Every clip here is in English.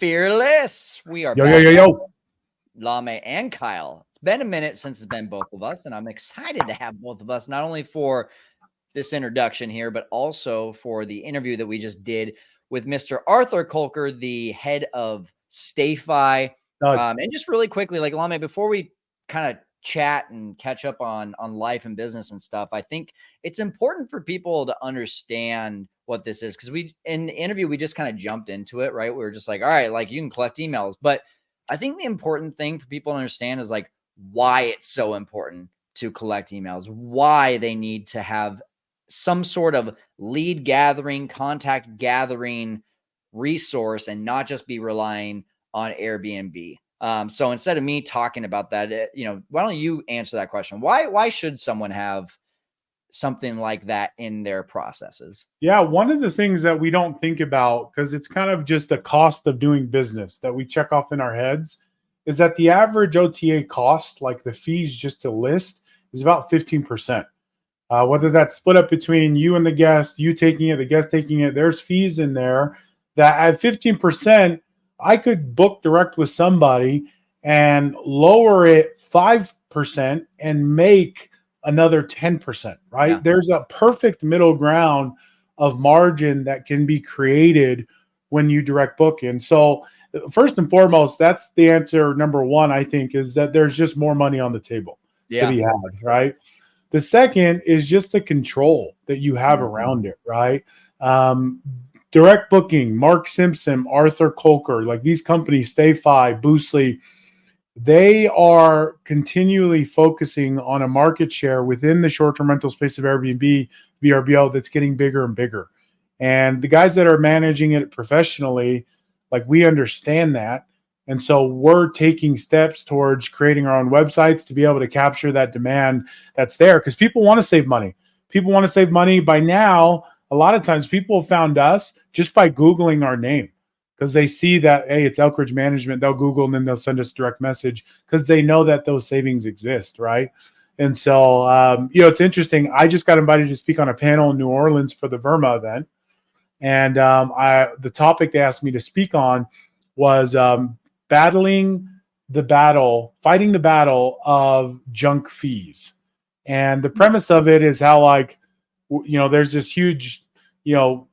Fearless. We are Yo, back. yo, yo, yo. Lame and Kyle. It's been a minute since it's been both of us, and I'm excited to have both of us, not only for this introduction here, but also for the interview that we just did with Mr. Arthur Colker, the head of StayFi. And just really quickly, like Lame, before we kind of chat and catch up on life and business and stuff, I think it's important for people to understand what this is, because we in the interview we just kind of jumped into it, right? We were just like, all right, like you can collect emails, but I think the important thing for people to understand is like why it's so important to collect emails, why they need to have some sort of lead gathering, contact gathering resource, and not just be relying on Airbnb. So instead of me talking about that, why don't you answer that question? Why should someone have something like that in their processes? Yeah, one of the things that we don't think about, because it's kind of just a cost of doing business that we check off in our heads, is that the average OTA cost, like the fees just to list, is about 15%. Whether that's split up between you and the guest, you taking it, the guest taking it, there's fees in there that at 15%, I could book direct with somebody and lower it 5% and make another 10%, right? Yeah. There's a perfect middle ground of margin that can be created when you direct book in. So first and foremost, that's the answer. Number one, I think, is that there's just more money on the table to be had, right? The second is just the control that you have around it, right? Direct booking, Mark Simpson, Arthur Colker, like these companies, StayFi, Boostly, they are continually focusing on a market share within the short-term rental space of Airbnb, VRBO, that's getting bigger and bigger. And the guys that are managing it professionally, like we understand that. And so we're taking steps towards creating our own websites to be able to capture that demand that's there, because people want to save money. People want to save money. By now, a lot of times people have found us just by Googling our name, because they see that, hey, it's Elkridge Management. They'll Google and then they'll send us a direct message because they know that those savings exist, right? And so, it's interesting. I just got invited to speak on a panel in New Orleans for the Verma event. And the topic they asked me to speak on was fighting the battle of junk fees. And the premise of it is how, like, there's this huge,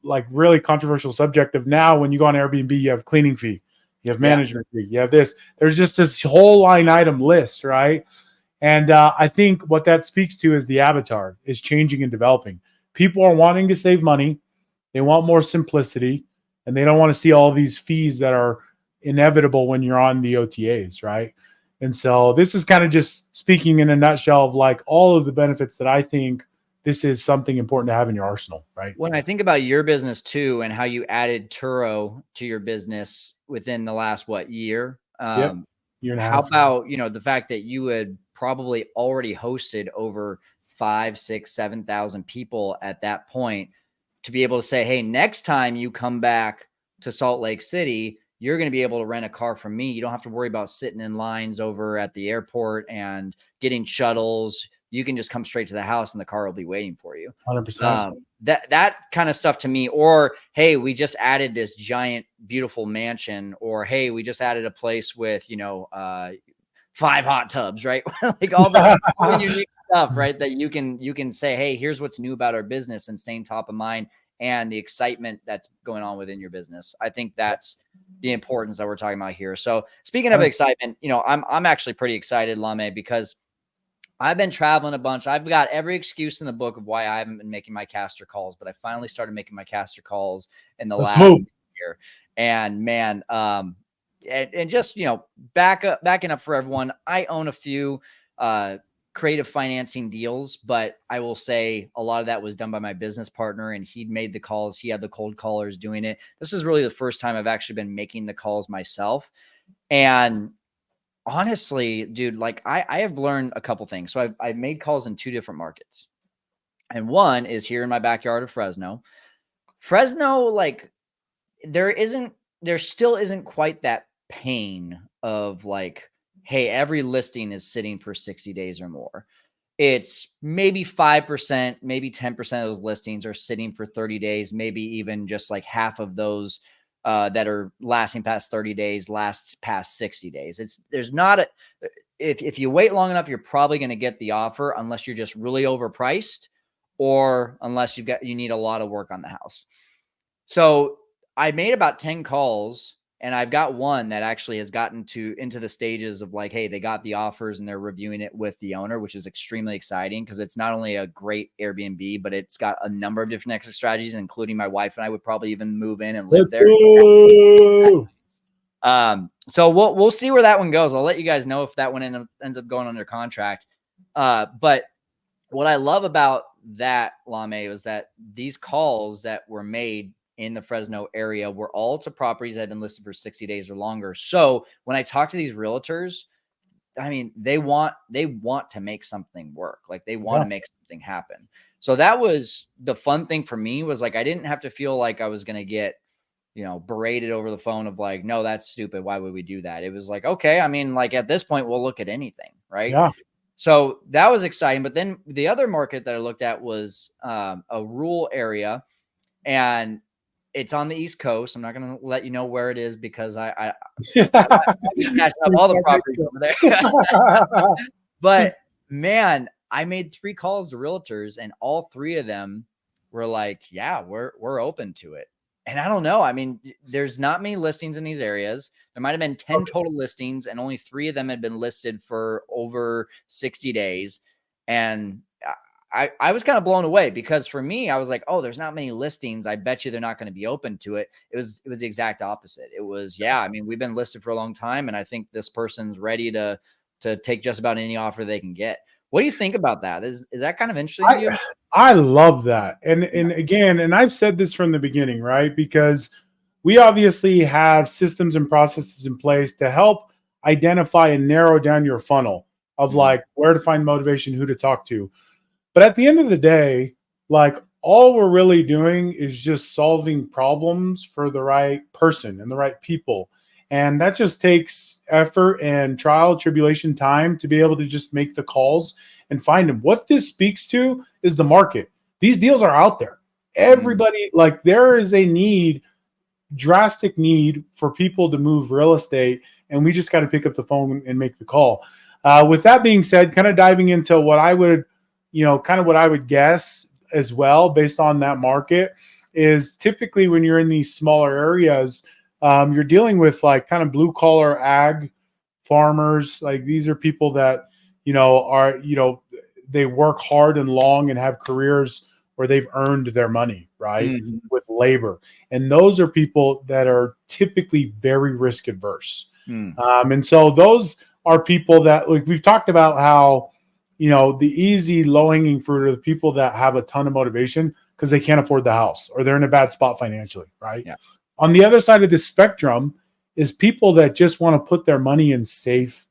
like really controversial subject of now when you go on Airbnb, you have cleaning fee, you have management fee, you have this. There's just this whole line item list, right? And I think what that speaks to is the avatar is changing and developing. People are wanting to save money. They want more simplicity, and they don't want to see all these fees that are inevitable when you're on the OTAs, right? And so this is kind of just speaking in a nutshell of like all of the benefits that I think this is something important to have in your arsenal, right? When I think about your business too, and how you added Turo to your business within the last, year? Year and a How half. about, the fact that you had probably already hosted over 5, 6, 7,000 people at that point, to be able to say, hey, next time you come back to Salt Lake City, you're going to be able to rent a car from me. You don't have to worry about sitting in lines over at the airport and getting shuttles. You can just come straight to the house and the car will be waiting for you. 100%. That kind of stuff to me. Or, hey, we just added this giant, beautiful mansion. Or, hey, we just added a place with, 5 hot tubs, right? Like all the unique stuff, right? That you can say, hey, here's what's new about our business, and staying top of mind, and the excitement that's going on within your business. I think that's the importance that we're talking about here. So speaking of excitement, I'm actually pretty excited, Lame, because I've been traveling a bunch. I've got every excuse in the book of why I haven't been making my CASTR calls, but I finally started making my CASTR calls in the last year. And man, and just, backing up for everyone, I own a few creative financing deals, but I will say a lot of that was done by my business partner, and he'd made the calls. He had the cold callers doing it. This is really the first time I've actually been making the calls myself. And honestly, dude, like I have learned a couple things. So I've made calls in 2 different markets. And one is here in my backyard of Fresno. Like there still isn't quite that pain of like, hey, every listing is sitting for 60 days or more. It's maybe 5%, maybe 10% of those listings are sitting for 30 days, maybe even just like half of those that are lasting past 30 days, last past 60 days. There's not if you wait long enough, you're probably going to get the offer unless you're just really overpriced or unless you need a lot of work on the house. So I made about 10 calls and I've got one that actually has gotten into the stages of like, hey, they got the offers and they're reviewing it with the owner, which is extremely exciting because it's not only a great Airbnb, but it's got a number of different exit strategies, including my wife and I would probably even move in and live there. So we'll see where that one goes. I'll let you guys know if that one ends up going under contract. But what I love about that, Lame, was that these calls that were made in the Fresno area were all to properties that have been listed for 60 days or longer. So when I talk to these realtors, I mean, they want to make something work. Like they want to make something happen. So that was the fun thing for me, was like, I didn't have to feel like I was going to get, berated over the phone of like, no, that's stupid. Why would we do that? It was like, okay, I mean, like at this point, we'll look at anything. Right. Yeah. So that was exciting. But then the other market that I looked at was a rural area, and it's on the East Coast. I'm not going to let you know where it is because I match up all the properties over there. But man, I made 3 calls to realtors, and all 3 of them were like, "Yeah, we're open to it." And I don't know. I mean, there's not many listings in these areas. There might have been 10 total listings, and only 3 of them had been listed for over 60 days. And I was kind of blown away because for me, I was like, oh, there's not many listings. I bet you they're not going to be open to it. It was the exact opposite. It was, yeah, I mean, we've been listed for a long time, and I think this person's ready to take just about any offer they can get. What do you think about that? Is that kind of interesting to you? I love that. And again, and I've said this from the beginning, right? Because we obviously have systems and processes in place to help identify and narrow down your funnel of like where to find motivation, who to talk to. But at the end of the day, like all we're really doing is just solving problems for the right person and the right people. And that just takes effort and trial, tribulation, time to be able to just make the calls and find them. What this speaks to is the market. These deals are out there. Everybody, like there is a need, drastic need for people to move real estate. And we just got to pick up the phone and make the call. With that being said, kind of diving into what I would, kind of what I would guess as well, based on that market, is typically when you're in these smaller areas, you're dealing with like kind of blue collar ag farmers. Like these are people that, are, they work hard and long and have careers where they've earned their money, right? With labor. And those are people that are typically very risk adverse. And so those are people that, like we've talked about how, the easy low hanging fruit are the people that have a ton of motivation because they can't afford the house or they're in a bad spot financially, right? Yeah. On the other side of the spectrum is people that just want to put their money in safe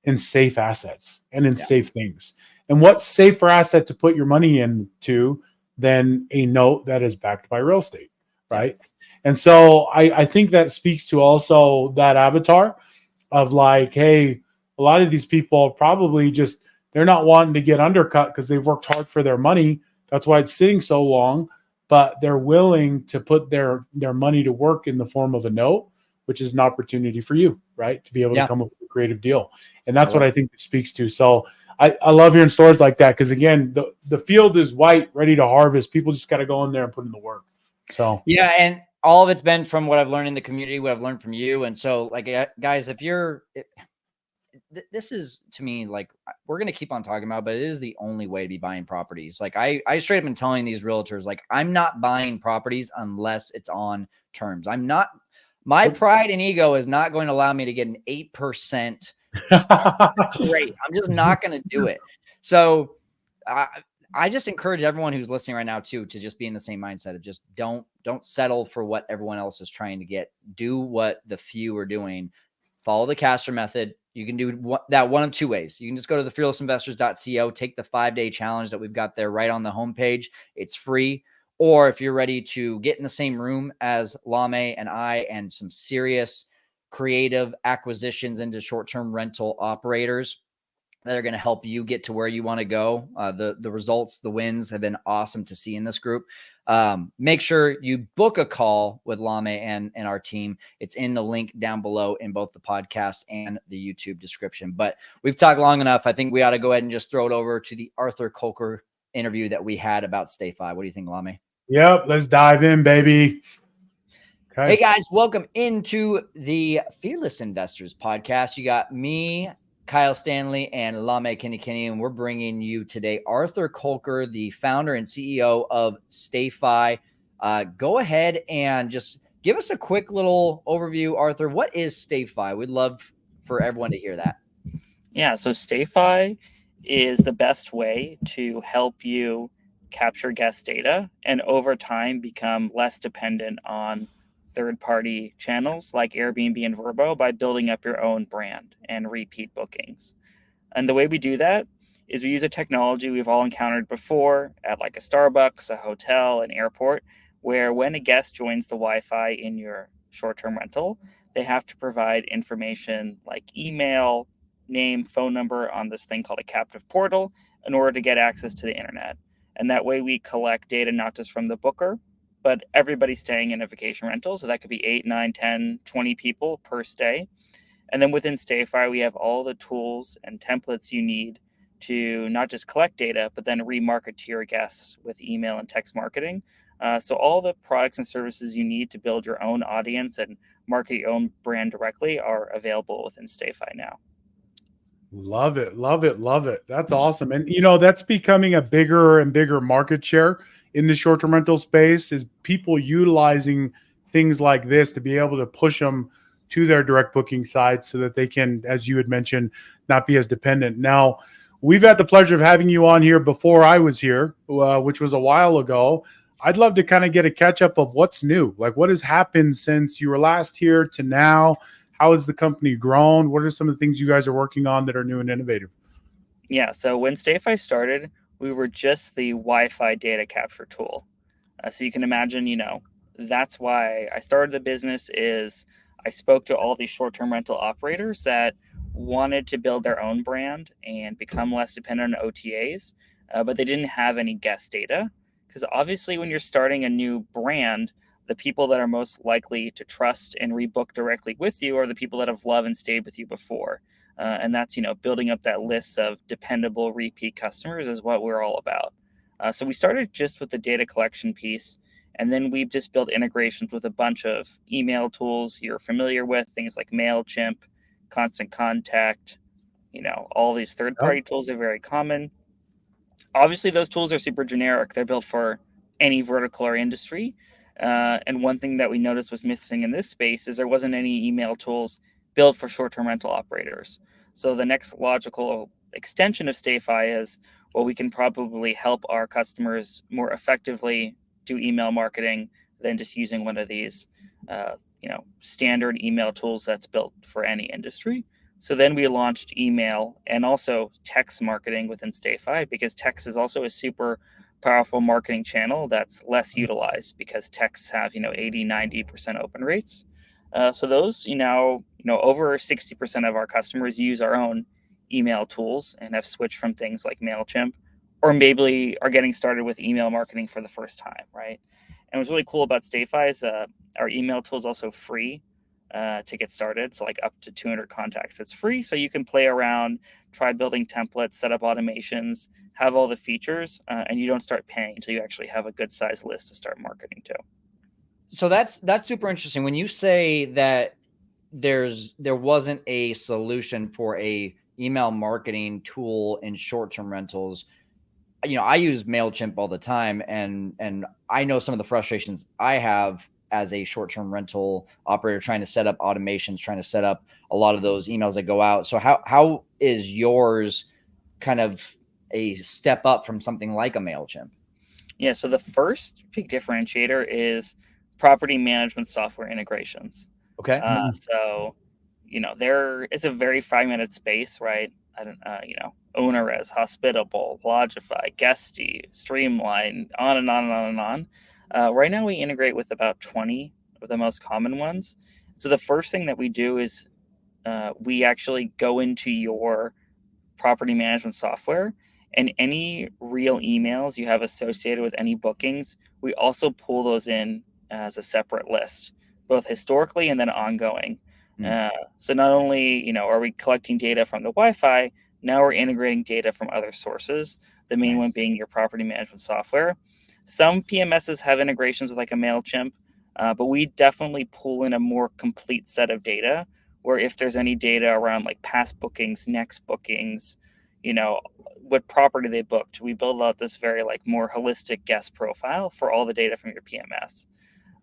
assets and in safe things. And what safer asset to put your money into than a note that is backed by real estate, right? And so I think that speaks to also that avatar of like, hey, a lot of these people probably just, they're not wanting to get undercut because they've worked hard for their money. That's why it's sitting so long, but they're willing to put their money to work in the form of a note, which is an opportunity for you, right? To be able to come up with a creative deal. And that's what I think it speaks to. So I love hearing stories like that because, again, the field is white, ready to harvest. People just got to go in there and put in the work. So yeah, and all of it's been from what I've learned in the community, what I've learned from you. And so, like, guys, this is, to me, like, we're going to keep on talking about, but it is the only way to be buying properties. Like I straight up been telling these realtors, like, I'm not buying properties unless it's on terms. My pride and ego is not going to allow me to get an 8%. Great. I'm just not going to do it. So I just encourage everyone who's listening right now too, to just be in the same mindset of just don't settle for what everyone else is trying to get. Do what the few are doing. Follow the CASTR method. You can do that one of 2 ways. You can just go to the fearlessinvestors.co, take the 5-day challenge that we've got there right on the homepage. It's free. Or if you're ready to get in the same room as Lame and I and some serious creative acquisitions into short-term rental operators, that are going to help you get to where you want to go. The results, the wins have been awesome to see in this group. Make sure you book a call with Lame and our team. It's in the link down below in both the podcast and the YouTube description. But we've talked long enough. I think we ought to go ahead and just throw it over to the Arthur Colker interview that we had about StayFi. What do you think, Lame? Yep, let's dive in, baby. Okay. Hey guys, welcome into the Fearless Investors podcast. You got me, Kyle Stanley, and Lame Kinney, and we're bringing you today Arthur Colker, the founder and CEO of StayFi. Go ahead and just give us a quick little overview, Arthur. What is StayFi? We'd love for everyone to hear that. Yeah, so StayFi is the best way to help you capture guest data and over time become less dependent on third-party channels like Airbnb and Vrbo by building up your own brand and repeat bookings. And the way we do that is we use a technology we've all encountered before at like a Starbucks, a hotel, an airport, where when a guest joins the Wi-Fi in your short-term rental, they have to provide information like email, name, phone number on this thing called a captive portal in order to get access to the internet. And that way we collect data not just from the booker, but everybody staying in a vacation rental. So that could be 8, 9, 10, 20 people per stay. And then within StayFi, we have all the tools and templates you need to not just collect data, but then remarket to your guests with email and text marketing. So all the products and services you need to build your own audience and market your own brand directly are available within StayFi now. Love it, love it, love it. That's awesome. And that's becoming a bigger and bigger market share in the short-term rental space, is people utilizing things like this to be able to push them to their direct booking sites so that they can, as you had mentioned, not be as dependent. Now, we've had the pleasure of having you on here before I was here, which was a while ago. I'd love to kind of get a catch up of what's new, like what has happened since you were last here to now. How has the company grown? What are some of the things you guys are working on that are new and innovative? Yeah, so when StayFi started, we were just the Wi-Fi data capture tool. So you can imagine, that's why I started the business. Is I spoke to all these short-term rental operators that wanted to build their own brand and become less dependent on OTAs, but they didn't have any guest data. Because obviously when you're starting a new brand, the people that are most likely to trust and rebook directly with you are the people that have loved and stayed with you before. And that's, building up that list of dependable repeat customers is what we're all about. So we started just with the data collection piece, and then we've just built integrations with a bunch of email tools you're familiar with, things like MailChimp, Constant Contact, all these third-party tools are very common. Obviously, those tools are super generic. They're built for any vertical or industry. And one thing that we noticed was missing in this space is there wasn't any email tools built for short-term rental operators. So the next logical extension of StayFi is, well, we can probably help our customers more effectively do email marketing than just using one of these, standard email tools that's built for any industry. So then we launched email and also text marketing within StayFi, because text is also a super powerful marketing channel that's less utilized because texts have 80-90% open rates. So those over 60% of our customers use our own email tools and have switched from things like MailChimp, or maybe are getting started with email marketing for the first time, right? And what's really cool about StayFi is our email tool is also free to get started. So like up to 200 contacts, it's free. So you can play around, try building templates, set up automations, have all the features, and you don't start paying until you actually have a good size list to start marketing to. So that's super interesting. When you say that there wasn't a solution for a email marketing tool in short-term rentals, I use MailChimp all the time, and I know some of the frustrations I have as a short-term rental operator trying to set up automations, trying to set up a lot of those emails that go out. So how is yours kind of a step up from something like a MailChimp? Yeah, so the first big differentiator is property management software integrations. Okay. So, there is a very fragmented space, right? Owners, Hospitable, Logify, Guesty, Streamline, on and on and on and on. Right now, we integrate with about 20 of the most common ones. So the first thing that we do is we actually go into your property management software, and any real emails you have associated with any bookings, we also pull those in as a separate list, both historically and then ongoing. So not only are we collecting data from the Wi-Fi, now we're integrating data from other sources. The main one being your property management software. Some PMSs have integrations with like a MailChimp, but we definitely pull in a more complete set of data. Where if there's any data around like past bookings, next bookings, what property they booked, we build out this very like more holistic guest profile for all the data from your PMS.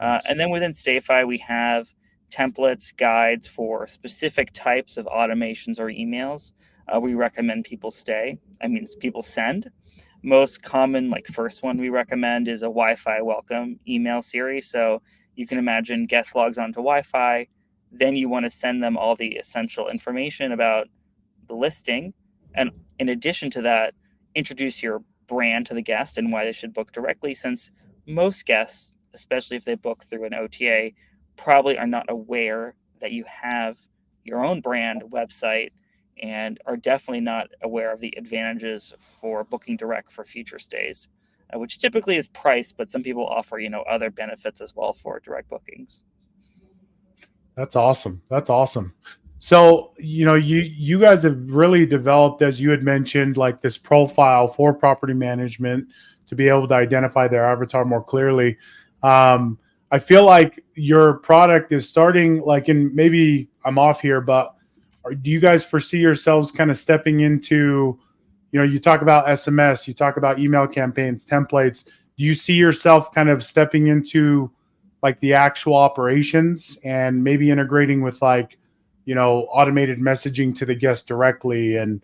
And then within StayFi, we have templates, guides for specific types of automations or emails we recommend people people send. Most common, like first one we recommend is a Wi-Fi welcome email series. So you can imagine guest logs onto Wi-Fi, then you want to send them all the essential information about the listing. And in addition to that, introduce your brand to the guest and why they should book directly, since most guests, especially if they book through an OTA, probably are not aware that you have your own brand website and are definitely not aware of the advantages for booking direct for future stays, which typically is price, but some people offer, other benefits as well for direct bookings. That's awesome. That's awesome. So, you guys have really developed, as you had mentioned, like this profile for property management to be able to identify their avatar more clearly. I feel like your product is starting, like, and maybe I'm off here, but do you guys foresee yourselves kind of stepping into, you talk about SMS, you talk about email campaigns, templates. Do you see yourself kind of stepping into like the actual operations and maybe integrating with like, automated messaging to the guest directly, and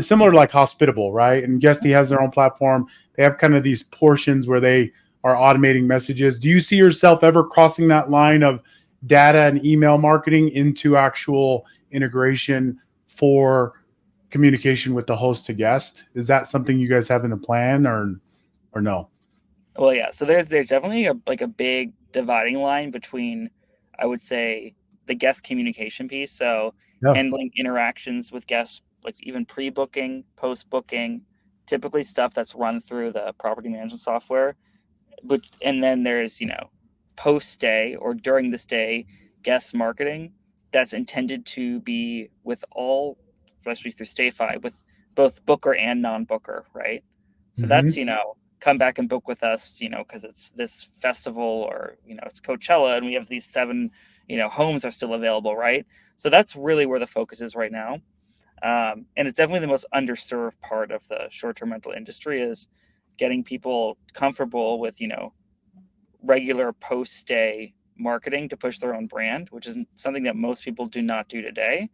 similar to like Hospitable, right? And Guesty has their own platform. They have kind of these portions where they are automating messages. Do you see yourself ever crossing that line of data and email marketing into actual integration for communication with the host to guest? Is that something you guys have in a plan or no? Well, yeah. So there's definitely a big dividing line between, I would say, the guest communication piece. So handling interactions with guests, like even pre-booking, post-booking, typically stuff that's run through the property management software. And then there's, post-stay or during the stay guest marketing that's intended to be with all, especially through StayFi, with both booker and non-booker, right? So that's, come back and book with us, because it's this festival, or, it's Coachella and we have these 7, homes are still available, right? So that's really where the focus is right now. And it's definitely the most underserved part of the short-term rental industry, is getting people comfortable with, regular post-stay marketing to push their own brand, which is something that most people do not do today.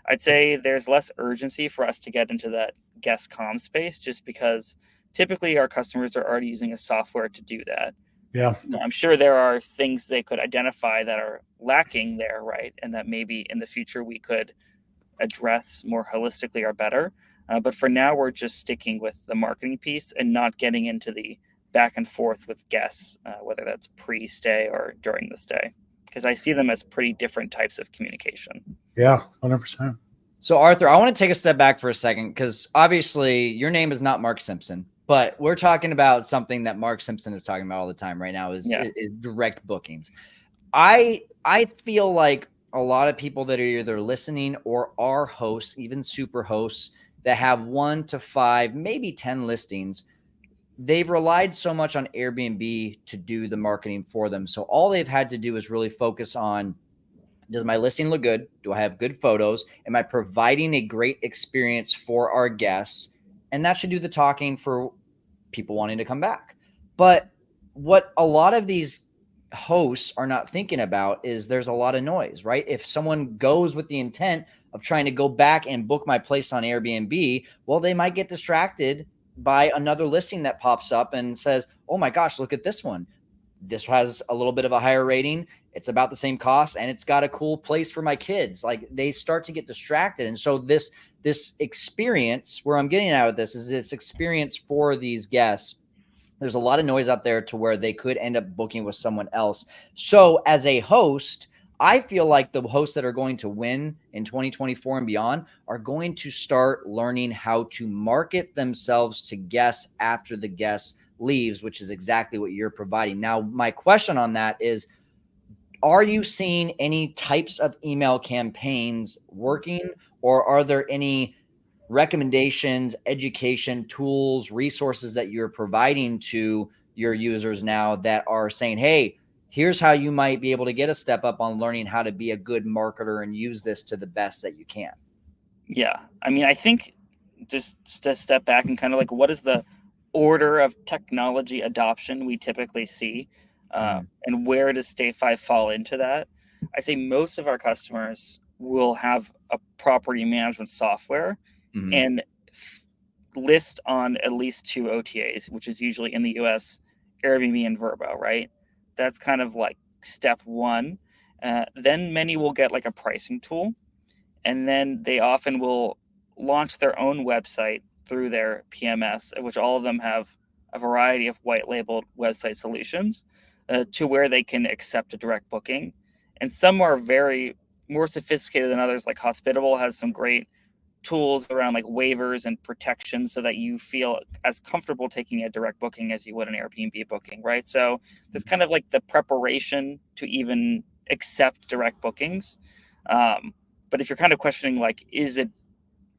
I'd say there's less urgency for us to get into that guest comm space, just because typically our customers are already using a software to do that. Yeah. I'm sure there are things they could identify that are lacking there, right? And that maybe in the future we could address more holistically or better. But for now, we're just sticking with the marketing piece and not getting into the back and forth with guests, whether that's pre-stay or during the stay, because I see them as pretty different types of communication. Yeah, 100%. So Arthur, I want to take a step back for a second, because obviously your name is not Mark Simpson, but we're talking about something that Mark Simpson is talking about all the time right now is direct bookings. I feel like a lot of people that are either listening or are hosts, even super hosts, that have 1 to 5, maybe 10 listings, they've relied so much on Airbnb to do the marketing for them. So all they've had to do is really focus on, does my listing look good? Do I have good photos? Am I providing a great experience for our guests? And that should do the talking for people wanting to come back. But what a lot of these hosts are not thinking about is there's a lot of noise, right? If someone goes with the intent of trying to go back and book my place on Airbnb, well, they might get distracted by another listing that pops up and says, oh my gosh, look at this one. This has a little bit of a higher rating. It's about the same cost, and it's got a cool place for my kids. Like, they start to get distracted. And so this experience, where I'm getting out of this, is this experience for these guests. There's a lot of noise out there to where they could end up booking with someone else. So as a host, I feel like the hosts that are going to win in 2024 and beyond are going to start learning how to market themselves to guests after the guest leaves, which is exactly what you're providing. Now, my question on that is, are you seeing any types of email campaigns working, or are there any recommendations, education, tools, resources that you're providing to your users now that are saying, hey, here's how you might be able to get a step up on learning how to be a good marketer and use this to the best that you can? Yeah. I mean, I think just to step back and kind of like, what is the order of technology adoption we typically see, and where does StayFi fall into that? I say most of our customers will have a property management software and list on at least 2 OTAs, which is usually in the US, Airbnb and Vrbo, right? That's kind of like step one. Then many will get like a pricing tool, and then they often will launch their own website through their PMS, which all of them have a variety of white labeled website solutions, to where they can accept a direct booking. And some are very more sophisticated than others. Like Hospitable has some great tools around like waivers and protections so that you feel as comfortable taking a direct booking as you would an Airbnb booking, right? So there's kind of like the preparation to even accept direct bookings. But if you're kind of questioning, like, is it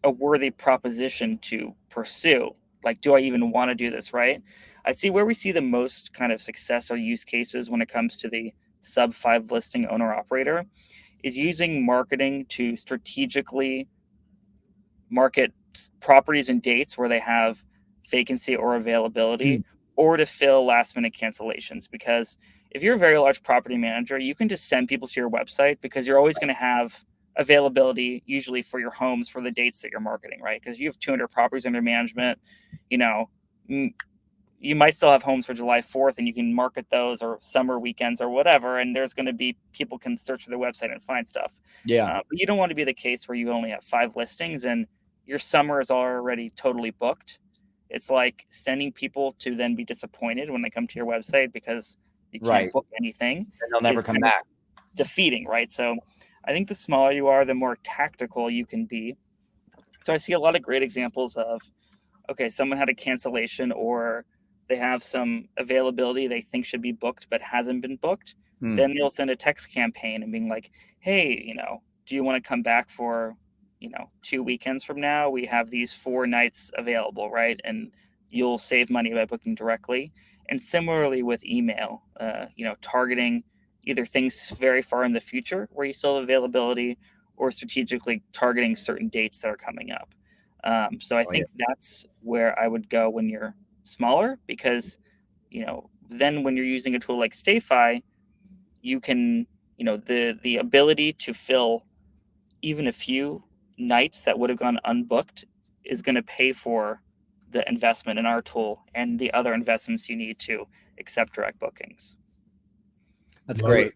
a worthy proposition to pursue? Like, do I even want to do this, right? I'd see where we see the most kind of success or use cases when it comes to the sub 5 listing owner operator is using marketing to strategically market properties and dates where they have vacancy or availability, or to fill last minute cancellations. Because if you're a very large property manager, you can just send people to your website because you're always going to have availability usually for your homes for the dates that you're marketing, right? Because you have 200 properties under management, you know, you might still have homes for July 4th and you can market those, or summer weekends or whatever. And there's going to be, people can search for the website and find stuff. But you don't want to be the case where you only have 5 listings and your summer is already totally booked. It's like sending people to then be disappointed when they come to your website because you can't book anything. And they'll never come back. Defeating, right? So I think the smaller you are, the more tactical you can be. So I see a lot of great examples of, okay, someone had a cancellation or they have some availability they think should be booked but hasn't been booked. Then they'll send a text campaign and being like, hey, you know, do you want to come back for, you know, 2 weekends from now? We have these 4 nights available, right? And you'll save money by booking directly. And similarly with email, you know, targeting either things very far in the future where you still have availability, or strategically targeting certain dates that are coming up. So I think that's where I would go when you're smaller, because, you know, then when you're using a tool like StayFi, you can, you know, the ability to fill even a few nights that would have gone unbooked is going to pay for the investment in our tool and the other investments you need to accept direct bookings. That's great.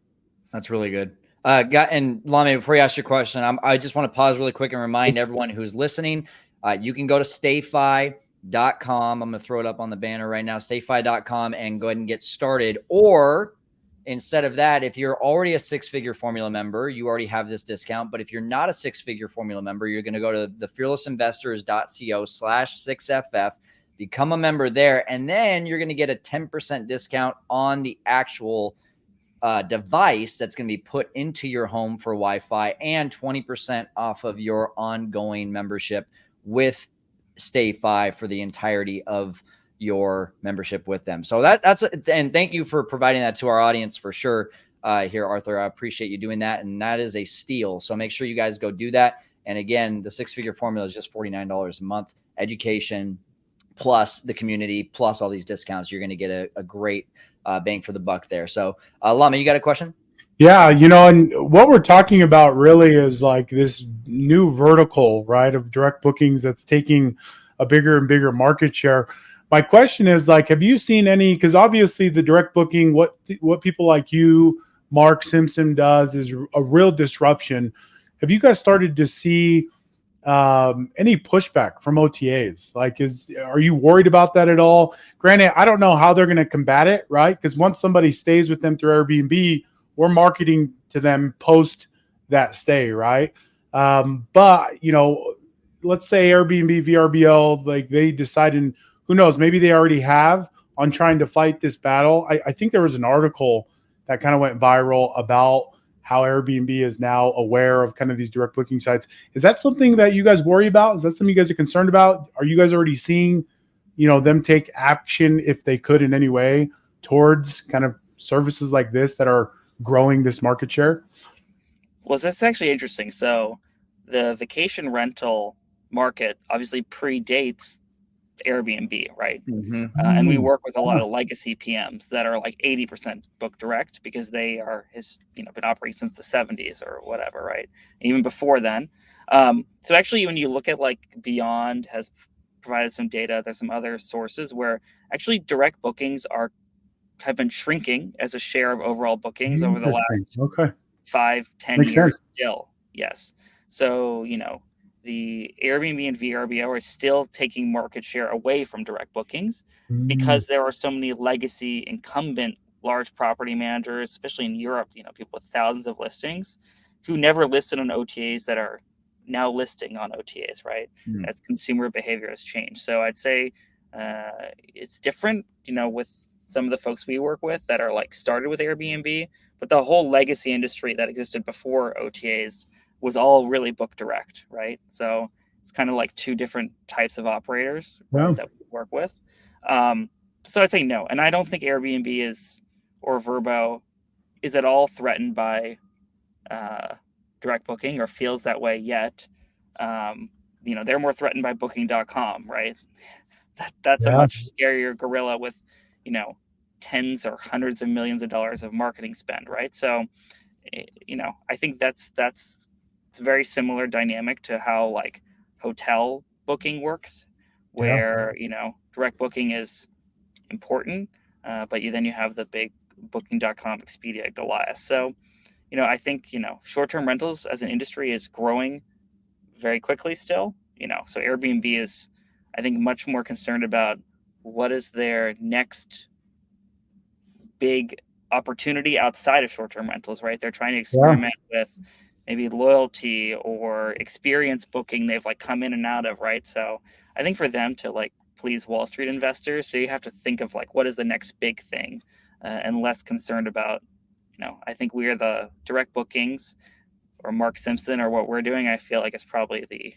That's really good. And Lame, before you ask your question, I just want to pause really quick and remind everyone who's listening, you can go to stayfi.com. I'm going to throw it up on the banner right now, stayfi.com, and go ahead and get started. Or instead of that, if you're already a 6-figure formula member, you already have this discount. But if you're not a 6-figure formula member, you're going to go to thefearlessinvestors.co/6FF, become a member there, and then you're going to get a 10% discount on the actual device that's going to be put into your home for Wi-Fi, and 20% off of your ongoing membership with StayFi for the entirety of your membership with them. So and thank you for providing that to our audience for sure here, Arthur. I appreciate you doing that. And that is a steal. So make sure you guys go do that. And again, the 6-figure formula is just $49 a month, education plus the community, plus all these discounts. You're going to get a great bang for the buck there. So Lama, you got a question? Yeah, you know, and what we're talking about really is like this new vertical, right, of direct bookings that's taking a bigger and bigger market share. My question is, like, have you seen any, because obviously the direct booking, what people like you, Mark Simpson, does is a real disruption. Have you guys started to see any pushback from OTAs? Like, are you worried about that at all? Granted, I don't know how they're going to combat it, right? Because once somebody stays with them through Airbnb, we're marketing to them post that stay, right? But let's say Airbnb, VRBO, like they decide, and who knows, maybe they already have on trying to fight this battle. I think there was an article that kind of went viral about how Airbnb is now aware of kind of these direct booking sites. Is that something that you guys worry about? Is that something you guys are concerned about? Are you guys already seeing, them take action if they could in any way towards kind of services like this that are growing this market share? Well, that's actually interesting. So the vacation rental market obviously predates Airbnb, right? Mm-hmm. And we work with a lot of legacy PMs that are like 80% book direct because they are been operating since the 70s or whatever, right? Even before then. So actually, when you look at like Beyond has provided some data, there's some other sources where actually direct bookings have been shrinking as a share of overall bookings over the Interesting. last Okay. 5-10 Makes years sense. still. Yes. So, the Airbnb and VRBO are still taking market share away from direct bookings because there are so many legacy incumbent large property managers, especially in Europe, people with thousands of listings who never listed on OTAs that are now listing on OTAs, right? Mm. As consumer behavior has changed. So I'd say it's different, with some of the folks we work with that are like started with Airbnb, but the whole legacy industry that existed before OTAs was all really book direct, right? So it's kind of like two different types of operators, right, Yeah. that we work with. So I'd say no, and I don't think Airbnb or Vrbo is at all threatened by direct booking or feels that way yet. They're more threatened by Booking.com, right? That's a Yeah. much scarier gorilla with, tens or hundreds of millions of dollars of marketing spend, right? So, I think it's a very similar dynamic to how like hotel booking works, Yeah. where direct booking is important, but you have the big Booking.com, Expedia, Goliath. So, I think short-term rentals as an industry is growing very quickly still. So Airbnb is, I think, much more concerned about what is their next big opportunity outside of short-term rentals, right? They're trying to Yeah. experiment with maybe loyalty or experience booking they've like come in and out of, right? So I think for them to like please Wall Street investors, they have to think of like what is the next big thing, and less concerned about, I think we are the direct bookings or Mark Simpson or what we're doing. I feel like it's probably the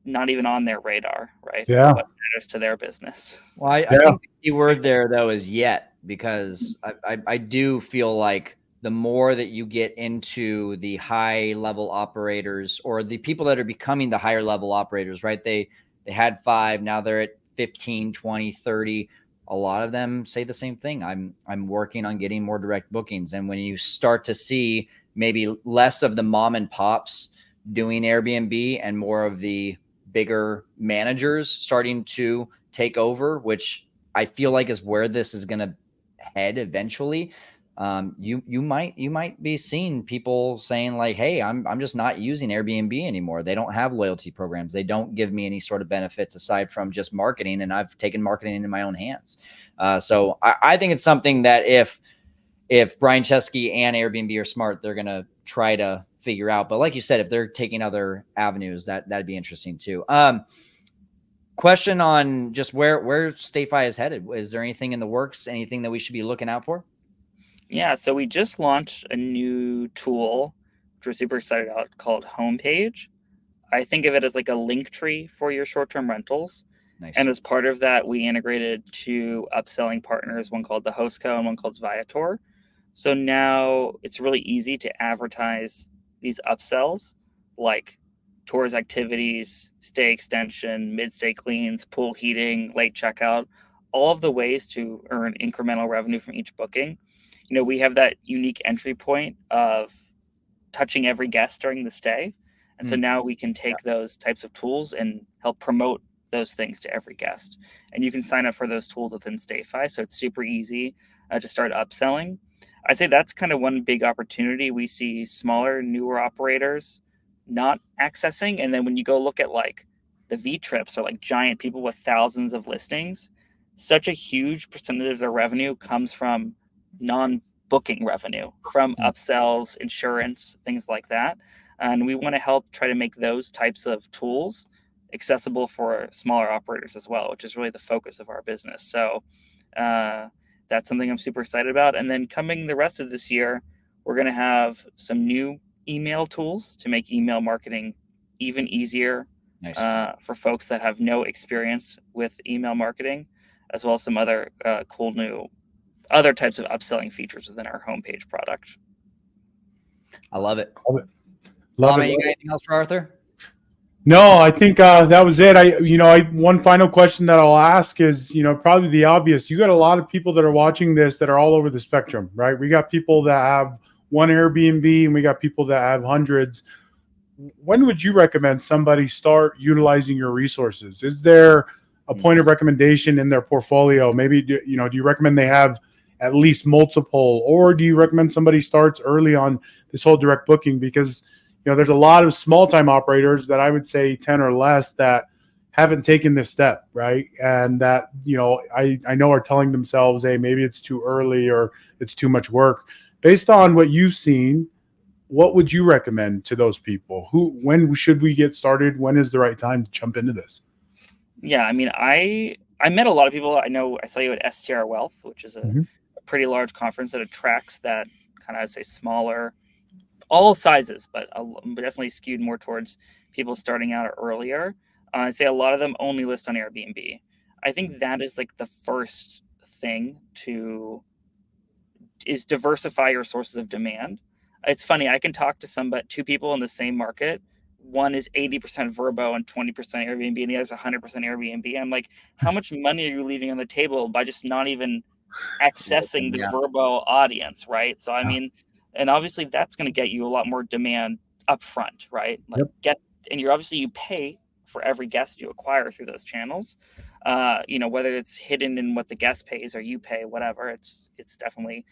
not even on their radar, right? Of Yeah. what matters to their business. Well, I Yeah. think the key word there though is yet, because I do feel like the more that you get into the high level operators or the people that are becoming the higher level operators, right? They had 5, now they're at 15, 20, 30. A lot of them say the same thing. I'm working on getting more direct bookings. And when you start to see maybe less of the mom and pops doing Airbnb and more of the bigger managers starting to take over, which I feel like is where this is going to head eventually. You might be seeing people saying like, "Hey, I'm just not using Airbnb anymore. They don't have loyalty programs. They don't give me any sort of benefits aside from just marketing, and I've taken marketing into my own hands." So I think it's something that if Brian Chesky and Airbnb are smart, they're going to try to figure out. But like you said, if they're taking other avenues, that'd be interesting too. Question on just where StayFi is headed. Is there anything in the works? Anything that we should be looking out for? Yeah, so we just launched a new tool, which we're super excited about, called Homepage. I think of it as like a link tree for your short-term rentals. Nice. And as part of that, we integrated two upselling partners, one called the Hostco and one called Viator. So now it's really easy to advertise these upsells like tours activities, stay extension, mid-stay cleans, pool heating, late checkout, all of the ways to earn incremental revenue from each booking. We have that unique entry point of touching every guest during the stay. And so now we can take those types of tools and help promote those things to every guest. And you can sign up for those tools within StayFi. So it's super easy to start upselling. I'd say that's kind of one big opportunity we see smaller, newer operators not accessing. And then when you go look at like the V trips or like giant people with thousands of listings, such a huge percentage of their revenue comes from non booking revenue from upsells, insurance, things like that. And we want to help try to make those types of tools accessible for smaller operators as well, which is really the focus of our business. So that's something I'm super excited about. And then coming the rest of this year, we're going to have some new email tools to make email marketing even easier. Nice. For folks that have no experience with email marketing, as well as some other cool new other types of upselling features within our homepage product. I love it. Love it. Lama, you got anything else for Arthur? No, I think that was it. One final question that I'll ask is, probably the obvious. You got a lot of people that are watching this that are all over the spectrum, right? We got people that have one Airbnb and we got people that have hundreds. When would you recommend somebody start utilizing your resources? Is there a point of recommendation in their portfolio? Maybe, do you recommend they have at least multiple, or do you recommend somebody starts early on this whole direct booking? Because there's a lot of small time operators that I would say 10 or less that haven't taken this step, right? And that, I know are telling themselves, hey, maybe it's too early or it's too much work. Based on what you've seen, what would you recommend to those people? When should we get started? When is the right time to jump into this? Yeah, I mean, I met a lot of people. I know I saw you at STR Wealth, which is a pretty large conference that attracts that kind of, I'd say, smaller, all sizes, but definitely skewed more towards people starting out earlier. I'd say a lot of them only list on Airbnb. I think that is like the first thing is diversify your sources of demand. It's funny, I can talk to two people in the same market. One is 80% Vrbo and 20% Airbnb, and the other is 100% Airbnb. I'm like, how much money are you leaving on the table by just not even accessing the Vrbo audience, right? So, I mean, and obviously that's going to get you a lot more demand up front, right? Like and you pay for every guest you acquire through those channels. Whether it's hidden in what the guest pays or you pay, whatever, it's definitely,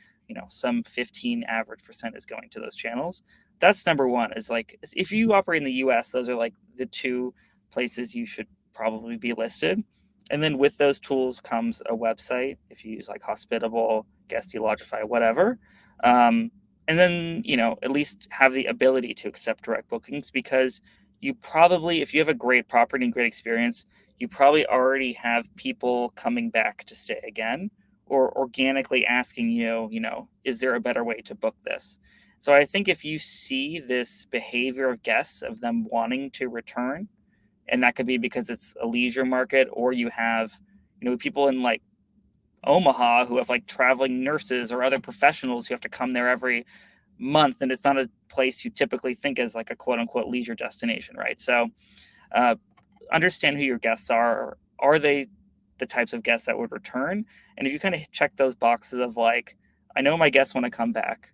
some 15 average % is going to those channels. That's number one. Is like, if you operate in the US, those are like the two places you should probably be listed. And then with those tools comes a website, if you use like Hospitable, Guesty, Lodgify, whatever. And then, at least have the ability to accept direct bookings, because you probably, if you have a great property and great experience, you probably already have people coming back to stay again, or organically asking you, is there a better way to book this? So I think if you see this behavior of guests, of them wanting to return, and that could be because it's a leisure market, or you have, people in like Omaha who have like traveling nurses or other professionals who have to come there every month, and it's not a place you typically think as like a quote unquote leisure destination, right? So understand who your guests are. Are they the types of guests that would return? And if you kind of check those boxes of like, I know my guests want to come back,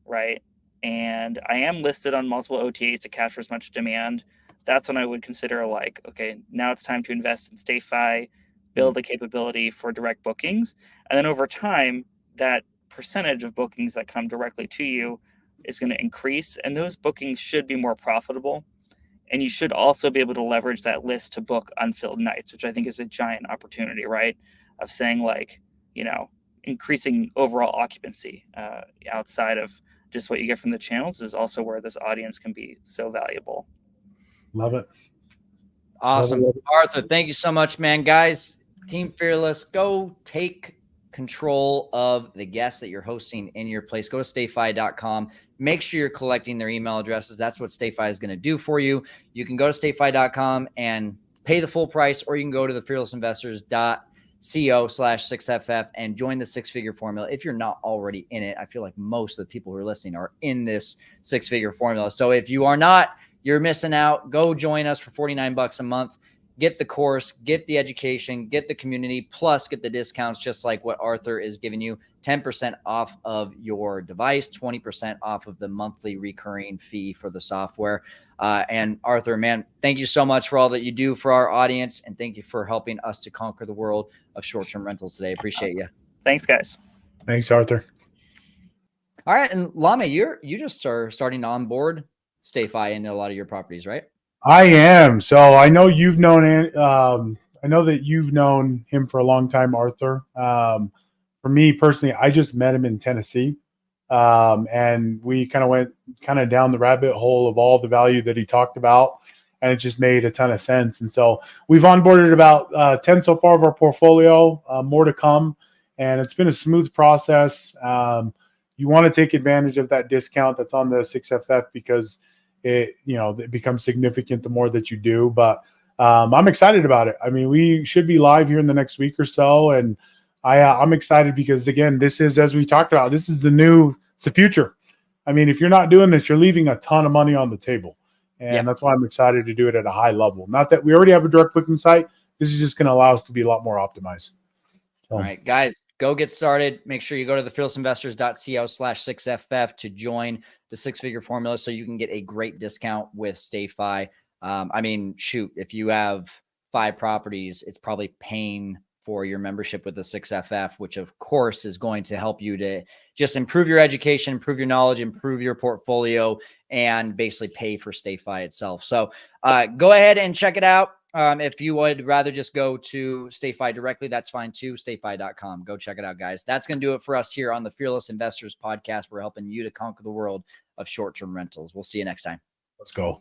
right? And I am listed on multiple OTAs to capture as much demand, that's when I would consider like, okay, now it's time to invest in StayFi, build a capability for direct bookings. And then over time, that percentage of bookings that come directly to you is going to increase. And those bookings should be more profitable. And you should also be able to leverage that list to book unfilled nights, which I think is a giant opportunity, right? Of saying like, increasing overall occupancy outside of just what you get from the channels is also where this audience can be so valuable. Love it. Awesome. Love it. Arthur, thank you so much, man. Guys, Team Fearless, go take control of the guests that you're hosting in your place. Go to stayfi.com. Make sure you're collecting their email addresses. That's what StayFi is going to do for you. You can go to stayfi.com and pay the full price, or you can go to the fearlessinvestors.co/6FF and join the six-figure formula. If you're not already in it, I feel like most of the people who are listening are in this six-figure formula. So if you are not, you're missing out. Go join us for $49 a month. Get the course, get the education, get the community, plus get the discounts, just like what Arthur is giving you. 10% off of your device, 20% off of the monthly recurring fee for the software. And Arthur, man, thank you so much for all that you do for our audience. And thank you for helping us to conquer the world of short-term rentals today. Appreciate you. Thanks, guys. Thanks, Arthur. All right. And Lame, you just are starting to onboard StayFi into a lot of your properties, right? I am. So I know you've known, I know that you've known him for a long time, Arthur. For me personally, I just met him in Tennessee. And we kind of went down the rabbit hole of all the value that he talked about, and it just made a ton of sense. And so we've onboarded about 10 so far of our portfolio, more to come, and it's been a smooth process. You want to take advantage of that discount that's on the 6FF because it becomes significant the more that you do. But I'm excited about it. I mean, we should be live here in the next week or so, and I'm excited because, again, this is, as we talked about, this is it's the future. I mean, if you're not doing this, you're leaving a ton of money on the table. And that's why I'm excited to do it at a high level. Not that we already have a direct booking site. This is just going to allow us to be a lot more optimized. All right, guys, go get started. Make sure you go to the fearlessinvestors.co/6FF to join the six-figure formula so you can get a great discount with StayFi. I mean, shoot, if you have 5 properties, it's probably paying for your membership with the 6FF, which of course is going to help you to just improve your education, improve your knowledge, improve your portfolio, and basically pay for StayFi itself. So go ahead and check it out. If you would rather just go to StayFi directly, that's fine too. StayFi.com. Go check it out, guys. That's going to do it for us here on the Fearless Investors Podcast. We're helping you to conquer the world of short-term rentals. We'll see you next time. Let's go.